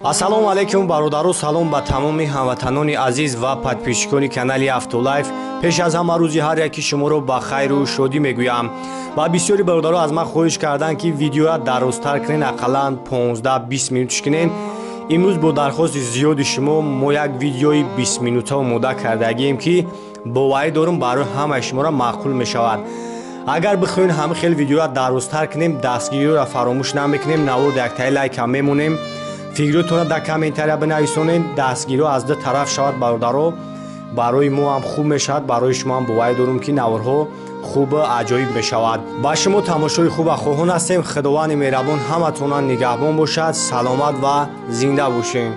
ассалому алайкум бародару, салом ба тамоми ҳамватанони азиз ва подписчикони канали Автолайф. пеш аз ҳама рӯзи ҳар яки шуморо ба хайру шодӣ мегӯям ва бисёри бародаро аз ман хоҳиш карданд ки видеоя дарозтар кунен, ақаллан 15-20 минутиш кунен. имрӯз бо дархости зиёди шумо мо як видеои 20 минута омода кардагием ки боварӣ дорам барои ҳамаи шуморо маъқул мешавад. агар бихоҳем ҳама хел видеоя дарозтар кунем, дастгириро фаромӯш намекунем, навод яктай лайка мемонем. фикротона дар комментария бинависонед, дастгириро аз ду тараф шавад бародаро. барои мо ҳам хуб мешавад, барои шумо ҳам боварӣ дорам ки наворҳо хуб аҷоиб мешавад. ба шумо тамошои хуба хоҳон ҳастем. худованди меҳрабон ҳаматона нигаҳбон бошад. саломат ва зинда бошем.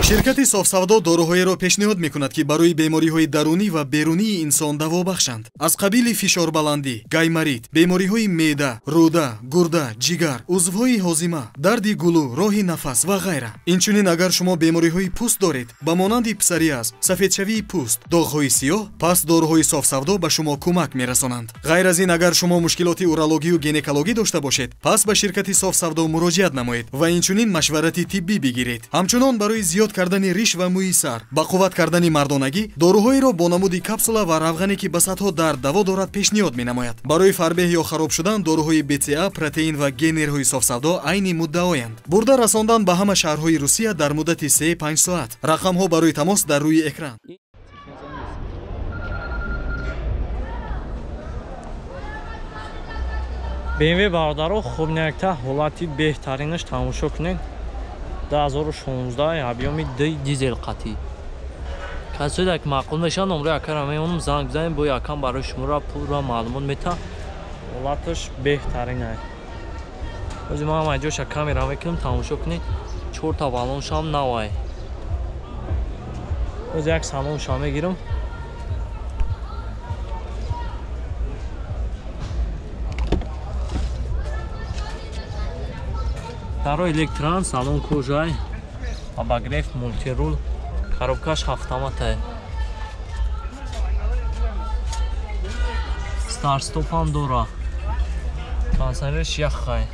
ширкати софсавдо дороҳоеро пешниҳод мекунад ки барои бемориҳои дарунӣ ва берунии инсон даво бахшанд. аз қабили фишорбаландӣ, гаймарид, бемориҳои меъда, рӯда, гурда, ҷигар, узвҳои ҳозима, дарди гулӯ, роҳи нафас ва ғайра. инчунин агар шумо бемориҳои пӯст доред ба монанди псориаз, сафедшавии пӯст, доғҳои сиёҳ, пас дороҳои софсавдо ба шумо кӯмак мерасонанд. ғайр аз ин, агар шумо мушкилоти урологию гинекологӣ дошта бошед, пас ба ширкати софсавдо муроҷиат намоед ва инчунин машварати тиббӣ бигиред. ҳамчунон барои зиёд кардани риш ва мӯи сар, ба қувват кардани мардонагӣ, доруҳоеро бо намуди капсула ва равғане ки ба сатҳо дард даво дорад пешниҳод менамояд. барои фарбеҳ ё хароб шудан доруҳои БЦА, протеин ва генерҳои софсавдо айни муддаоянд. бурда расондан ба ҳама шаҳрҳои Русия дар муддати 3-5 соат. рақамҳо барои тамос дар рӯи экран. BMW бародаро, хубнякта ҳолати беҳтаринаш тамошо кунед. 2016 объёми дизел қатӣ. касе як маъқул мешавад, номро якара меонам, занг бизанем, бо якам барои шуморо пурра маълумот мета. ҳолаташ беҳтарин аст. ҳозир ман айҷоша камера мекунам, тамошо кунед. 4 та балоншам навай. ҳозир як салоншам мегирам. таро электрон, салон кожай, обогрев, мультирул, коробкаш автомата. старт-стопам дора. консервеш яхай.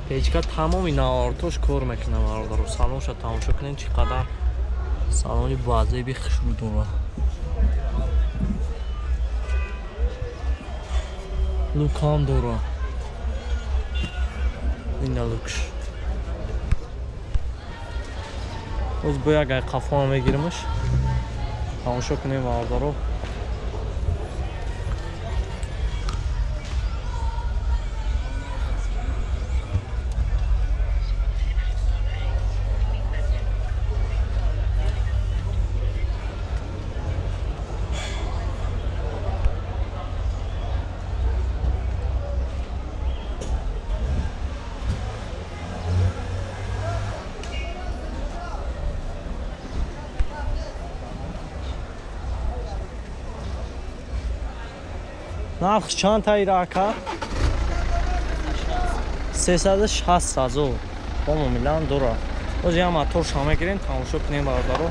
печка тамоми навартош кор мекунад бародаро. салонша тамошо кунед чӣ қадар салони баъзеби хушрӯ дора. лукам дора. иналукш. оз бо як қафо мегиримаш. тамошо кунем бародаро. нарх чанд таи рака? 360 000. По-моему, дора. ҳозир ҳам моторша мегирем, тамошо кунем бародаро.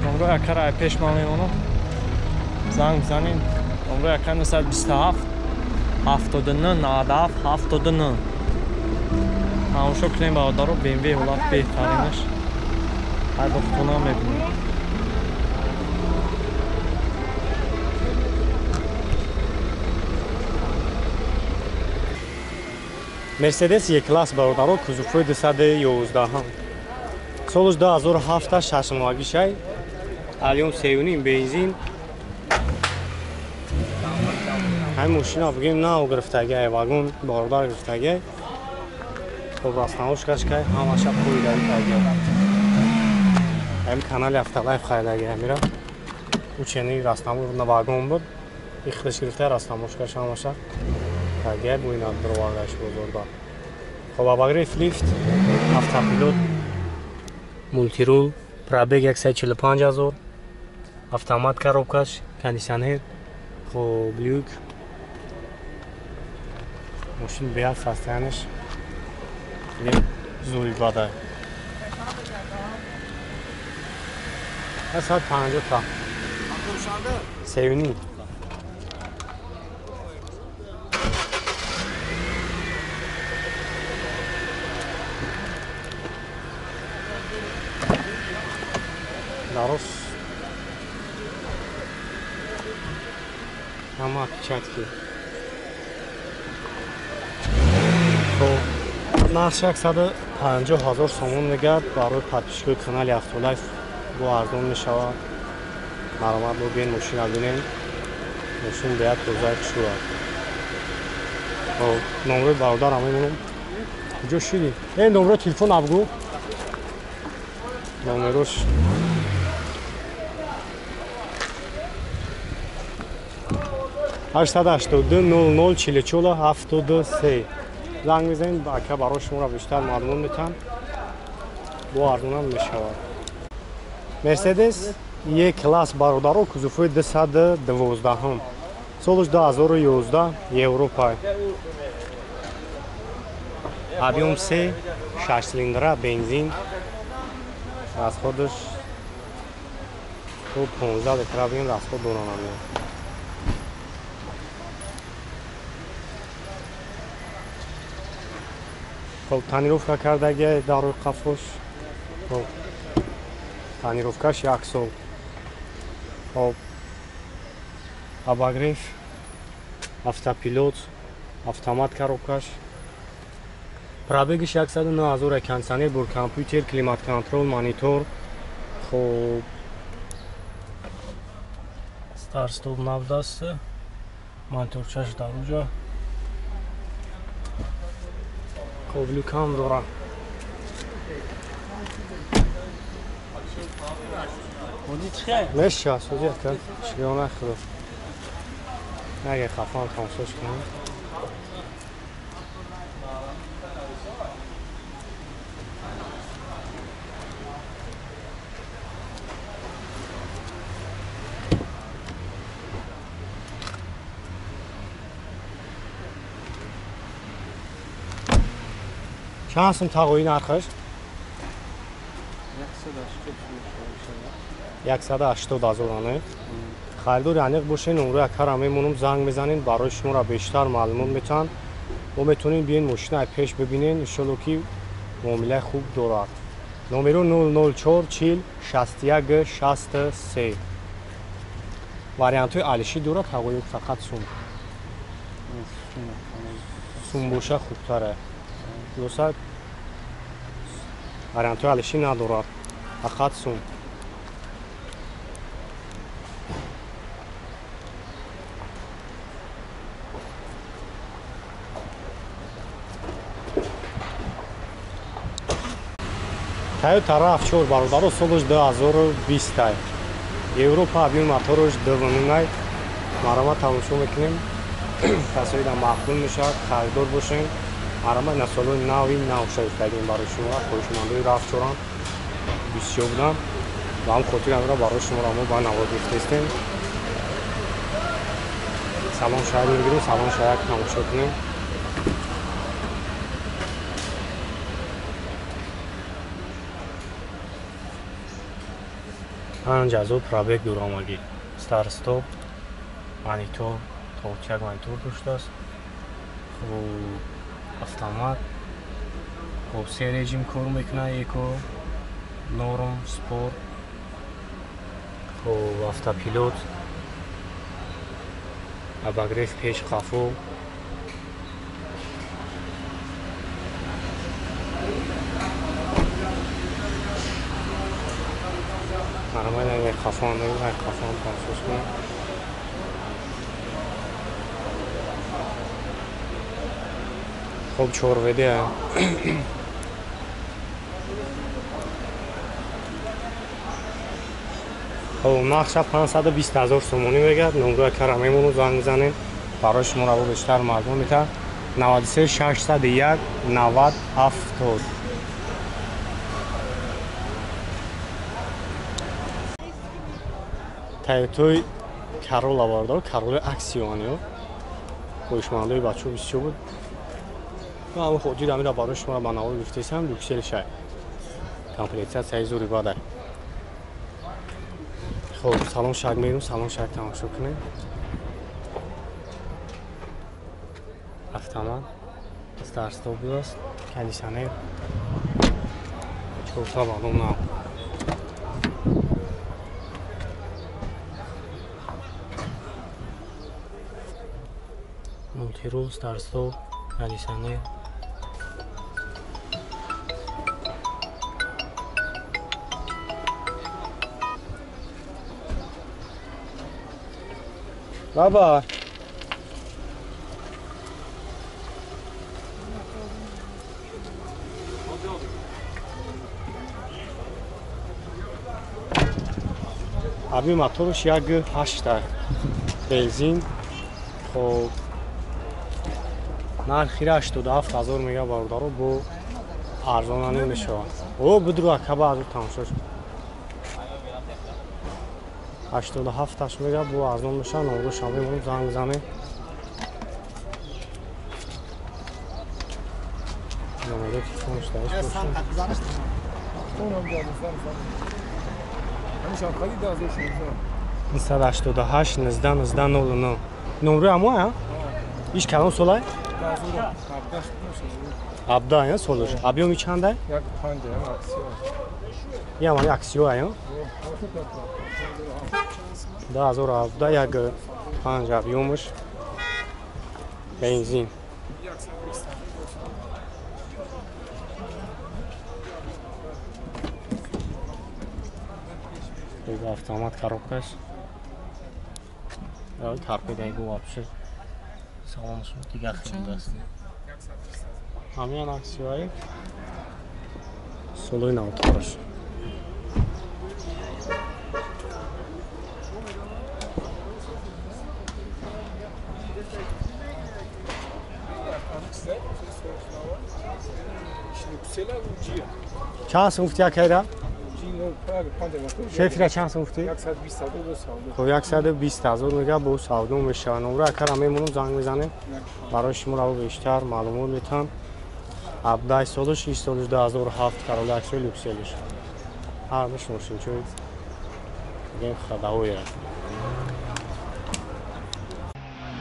номро якара пеш ма мемонам. занг бизанем. номро яка 927 79 97 79. тамошо кунем бародаро. BMW ҳолат беҳтаринаш. ҳайдохтона мебинем. Mercedes E-Class бародаро, кузуфои 211. Солаш 2007 шашмонаги шай. Алион 3.5 бензин. ҳамин мошина бигем нав гирифтагиай вагон бародар гирифтагиай хоб раснавошкашкай ҳамаша пӯйдагиай ҳамин канали Автолайф хайдагиай мира учени раснавош на вагон буд ихтиш гирифтай раснавошкаш ҳамаша тагиай буинад бировардаш бозорда хоб абагриф лифт автопилот мултирул пробег 145 000 автомат коробкаш кондиционер хоб люк мошин беяд состояниш зури бадай 150 та севини дарос ҳама печатки нақш 150 000 сомон мегӯяд барои подписчикои канали Автолайф бо арзон мешавад маромад бо бен мошина бинем мошин беяд тозаи хушурад номерои бародарам мемонам куҷо шиди номерои телефон абгӯ номерош 882 00 44 73 занг мезанед ака барои шуморо бештар маълумот метаҳам бо арзонам мешавад мерседес е класс бародаро кузуфои 212 солиш 2011 европа объем 3 6 цилиндра бензин расходаш 15 литра бин расход донам خب تنیروفکا کردگی داروی قفوش خب تنیروفکاش 1 سال خب اباگریف автопилот автомат коробкаш пробегиш 109 000 кондиционер бор компютер климат контрол монитор хоб старт стоп навдаст мониторчаш дар уҷа خب لوکام دارم میشه سوزی کن شیانه خدا نگه خفان تانسوش کنم چند سم تقوی نرخش؟ 180,000 ане خریداری انیق باشین نمره اکر همه مونم زنگ میزنین برای شما را بیشتر معلومات میتن و میتونین بیاین ماشین پیش ببینین انشالله که معامله خوب دارد نمره 004 40 61 63 وریانت های علیشی دارد تقوی فقط سوم باشه خوبتره دوست وریانت های علیشی ندارد فقط سوم Toyota RAV4 бародаро солиш 2020 Европа объем мотораш 2.0 маромад тамошо мекунем тасвирида мақбул мешавад харидор бошем маромад насолои нави навша истагем барои шумо хоҳишмандои RAV4 бисёр будам ба ҳам хотир амро барои шуморо мо ба навод мефиристем салон шояд мегирем салон шояд тамошо кунем ҷазоб пробег дуромагӣ старт стоп монитор толчак монитор доштааст автомат се режим кор мекунад эко норм спорт автопилот обогрев пеш қафо Нормально, кафан, кафан, خب چهاربده خب نقش 520,000 سومونی میگه. نمره کرمیمون رو زنگ بزنین برای شما رو بیشتر معلوم میده. 93 601 90 70. تویوتای کارولا باردار، کارولا اکسیونیو خوشمندی بچه‌ها بسیار بود. و همون خودی دمی را برای شما با نوار گفتیم لوکسل شای کامپلیت سایز زوری باده. خب سالن شک میریم، سالن شک تماشا کنیم. автомат старстов است кондиционер чёрта балона мультирул старстов кондиционер баба аби моторш 1.8 бензин. хоб нархи 87,000 мега бародаро бо арзонане мешавад. о будру акаба азу тамошо 87 мега бо арзон мешавад. номро шавемон занг бизанем. номеро телефонш дариш бошад. 288 19 номро ама иш калон солай 17 солаш объёми чанда 1.5 я ман аксио ая 2017 1.5 объёмиш бензин. автомат коробкаш торпедаи вообще салонш дигар хеле аст. ҳамин аксиёи солои навтараш чанд сум гуфти якайра шефира чанд сум гуфти 120,000 мега бо савдо мешавад. номро акара мемонам занг мезанем барои шумо ро бештар маълумот метам. 17 солаш 6 солаш 2007 карола аксиё люкселиш ҳармаш мошинчои ген хадаоя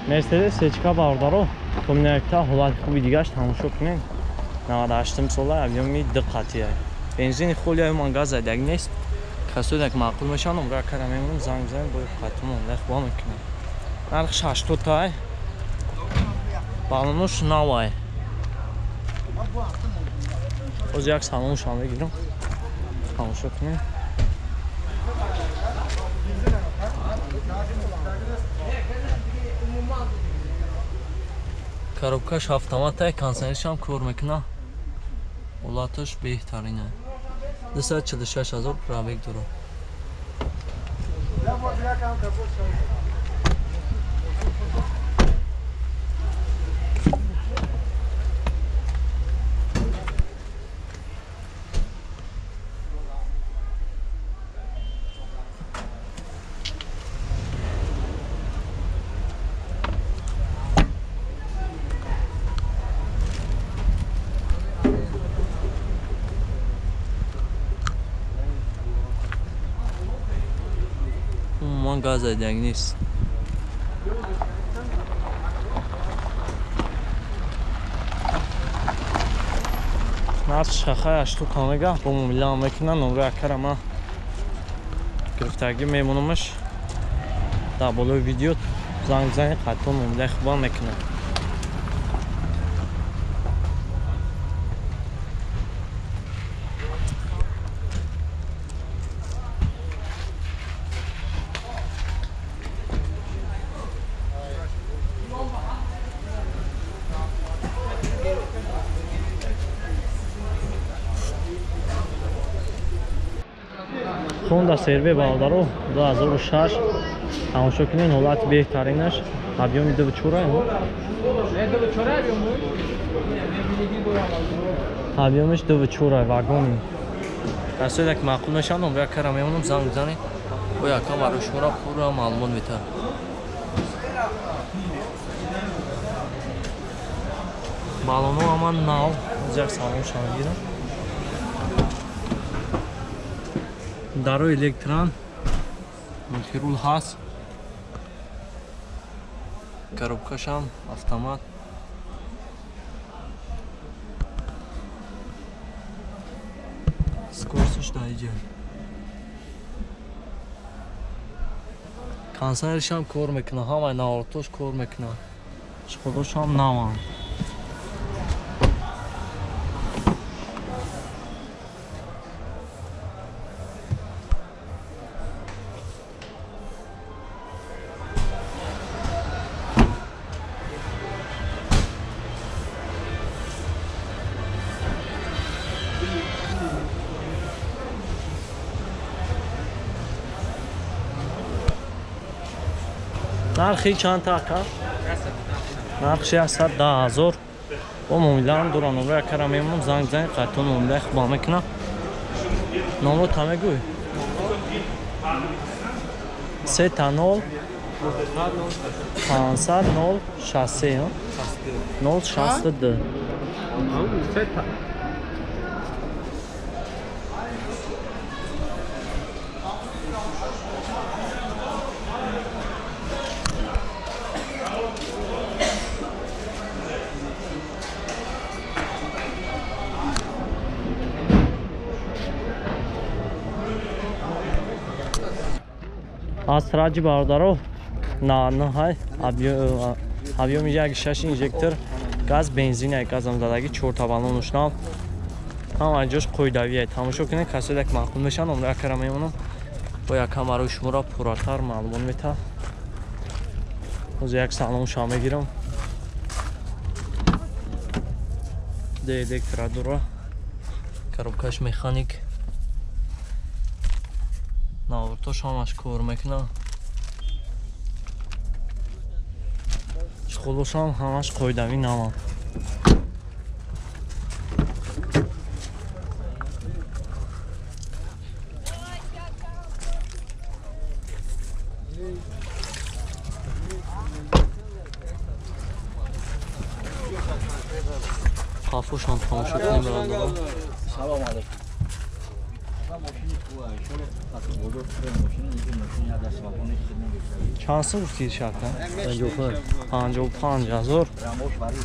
мерседес сечка бародаро комбинатта ҳолати хуби дигаш тамошо кунем. 98 сола объёми диққатия бензини холия ман газ задаг нест. касодак маъқул мешавад. номро акара мемонам занг бизанем бо қатмон лехба мекунем. нархш 80 тай балонош навай. боз як салоншам бигирам тамошо кунем. коробкаш автомата консерншам кор мекунад. ҳолаташ беҳтарина. 246,000 пробег дорад. Umman gaz zadag نیست. нарх шахай 80 мега бо муомила мекунам. номро акара ма гирифтагӣ мемонамаш дар болои видео занг бизани қаттон муомилаи хуба мекунам. Honda CR-V бародаро 2006 тамошо кунед ҳолати беҳтаринаш объёми 24 объёмиш 24 вагони касоеде ки маъқул мешавад номеро якара мемонам занг бизанед бо якам барои шуморо пурра маълумот метавад. балоно ҳама нав аз як салон шавагирам дарои электран мултирул ҳаст коробкашам автомат скоростиш даиҷа консайришам кор мекунад ҳамаи навортош кор мекунад шиқодошам навам нархи чанд така? нархи 610,000 бо муомилаам дора номро якара мемонам занг бизанед қайтон муомилаи хуб мекунам номро та мегӯй 30 500 063 062 аз раҷи бародаро наҳай объёми 1.6 инжектор газ бензине газамзадагӣ 4 табалонушнав ҳамаи ҷош қоидавие тамошо кунед касоеде ки маъқул мешавад номро якара мемонам бо якам барои шуморо пурратар маълумот метавад ҳозир як салоншам мегирам де электрадора коробкаш механик навортош ҳамаш кор мекунад чиқулошам ҳамаш қоидавӣ навам қафошам тамошо кунем бародаро чанд сол гуфтии шарта 55,000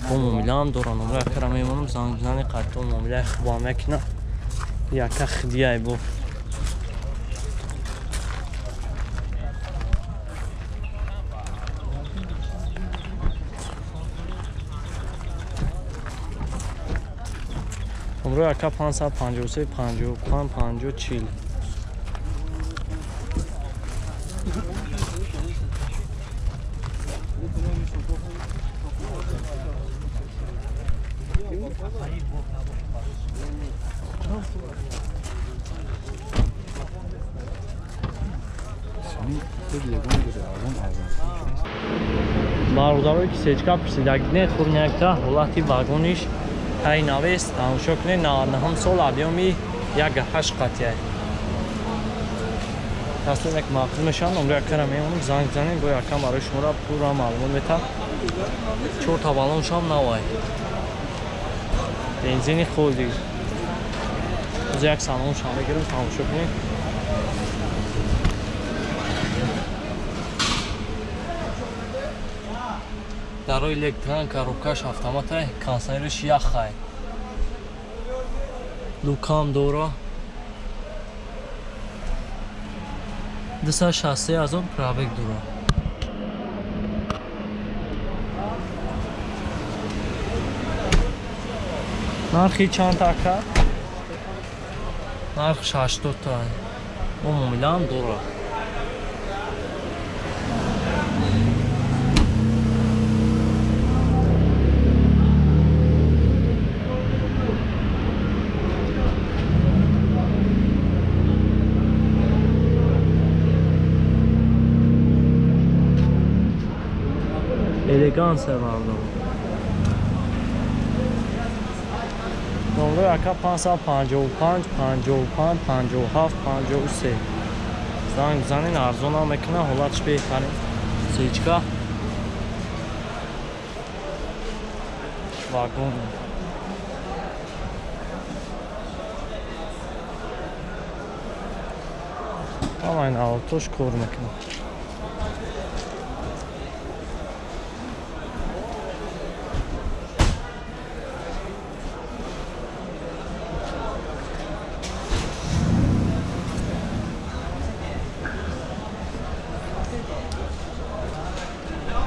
бо муомилаам дора номро якара мемонам занг бизанед қайтон муомилаи хубам мекунад яка хидияй бо номро яка 553 55 50 40 бародарои кисечка пирсидагиднед хурнякта ҳолати вагониш ҳай навест тамошо кунед 99 сол объёми 1.8 қатия касоеде ки маъқул мешавад номро якара мемонам занг бизанед бо якам барои шуморо пурра маълумот метавад 4 табалоншам навай бензини холди ҳозир як салоншам мегирам тамошо кунед дарои электран коробкаш автоматай консайриш яхай лукам дора 263,000 пробег дора нархи чанд така? нарх 80 та бо муомилаам дора елеганс е мардум. номеро яка 555 55 57 53. زنگ بزنین ارزون هم میکنه حالتش بهترین سیچکا واگن همین آتوش کار میکنه